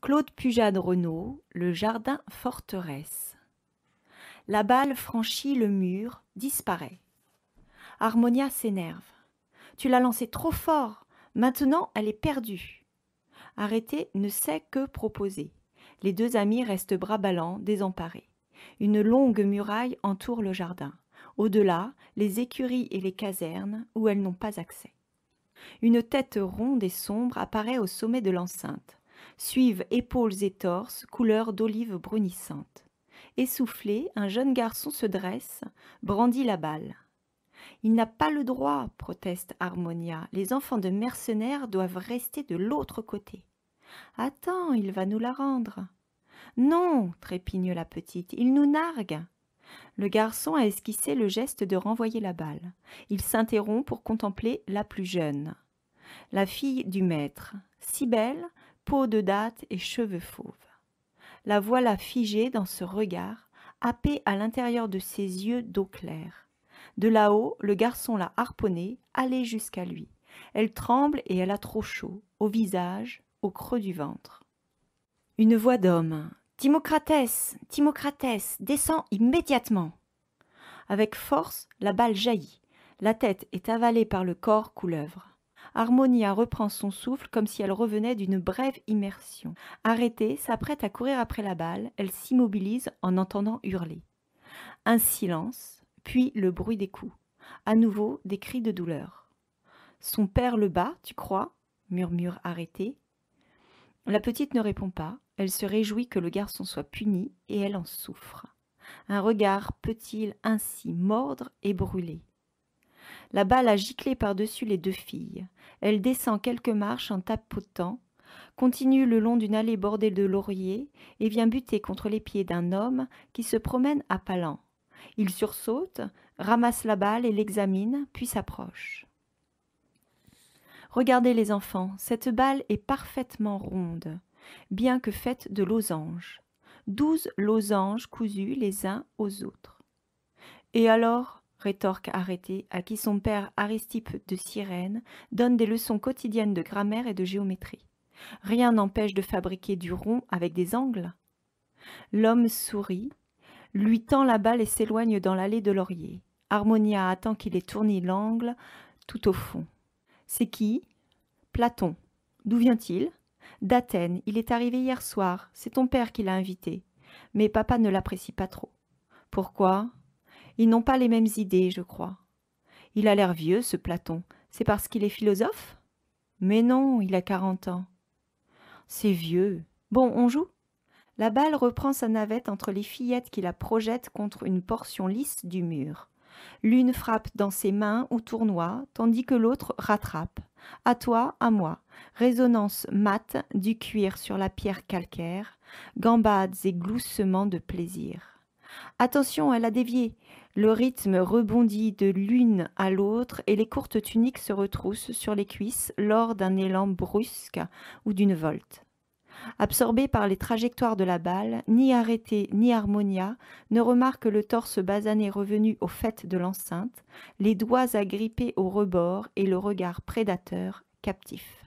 Claude Pujade-Renaud, Le jardin forteresse. La balle franchit le mur, disparaît. Harmonia s'énerve. Tu l'as lancée trop fort, maintenant elle est perdue. Arrêté ne sait que proposer. Les deux amis restent bras ballants, désemparés. Une longue muraille entoure le jardin. Au-delà, les écuries et les casernes où elles n'ont pas accès. Une tête ronde et sombre apparaît au sommet de l'enceinte. Suivent épaules et torses, couleur d'olive brunissante. Essoufflé, un jeune garçon se dresse, brandit la balle. Il n'a pas le droit, proteste Harmonia. Les enfants de mercenaires doivent rester de l'autre côté. Attends, il va nous la rendre. Non, trépigne la petite, il nous nargue. Le garçon a esquissé le geste de renvoyer la balle. Il s'interrompt pour contempler la plus jeune. La fille du maître, si belle, peau de datte et cheveux fauves. La voilà figée dans ce regard, happée à l'intérieur de ses yeux d'eau claire. De là-haut, le garçon l'a harponnée, allée jusqu'à lui. Elle tremble et elle a trop chaud, au visage, au creux du ventre. Une voix d'homme. « Timocratès, Timocratès, descends immédiatement !» Avec force, la balle jaillit. La tête est avalée par le corps couleuvre. Harmonia reprend son souffle comme si elle revenait d'une brève immersion. Arrêtée, s'apprête à courir après la balle, elle s'immobilise en entendant hurler. Un silence, puis le bruit des coups. À nouveau, des cris de douleur. « Son père le bat, tu crois ?» murmure Arrêtée. La petite ne répond pas. Elle se réjouit que le garçon soit puni et elle en souffre. Un regard peut-il ainsi mordre et brûler? La balle a giclé par-dessus les deux filles. Elle descend quelques marches en tapotant, continue le long d'une allée bordée de lauriers et vient buter contre les pieds d'un homme qui se promène à pas lents. Il sursaute, ramasse la balle et l'examine, puis s'approche. Regardez les enfants, cette balle est parfaitement ronde, bien que faite de losanges. 12 losanges cousus les uns aux autres. Et alors, rétorque Arrêtée, à qui son père Aristippe de Cyrène donne des leçons quotidiennes de grammaire et de géométrie. Rien n'empêche de fabriquer du rond avec des angles. L'homme sourit, lui tend la balle et s'éloigne dans l'allée de laurier. Harmonia attend qu'il ait tourné l'angle tout au fond. C'est qui? Platon. D'où vient-il? D'Athènes. Il est arrivé hier soir. C'est ton père qui l'a invité. Mais papa ne l'apprécie pas trop. Pourquoi? Ils n'ont pas les mêmes idées, je crois. Il a l'air vieux, ce Platon. C'est parce qu'il est philosophe? Mais non, il a 40 ans. C'est vieux. Bon, on joue? La balle reprend sa navette entre les fillettes qui la projettent contre une portion lisse du mur. L'une frappe dans ses mains ou tournoie, tandis que l'autre rattrape. À toi, à moi. Résonance mate du cuir sur la pierre calcaire, gambades et gloussements de plaisir. Attention, elle a dévié. Le rythme rebondit de l'une à l'autre et les courtes tuniques se retroussent sur les cuisses lors d'un élan brusque ou d'une volte. Absorbés par les trajectoires de la balle, ni Arrêtée ni Harmonia ne remarquent le torse basané revenu au faîte de l'enceinte, les doigts agrippés au rebord et le regard prédateur captif.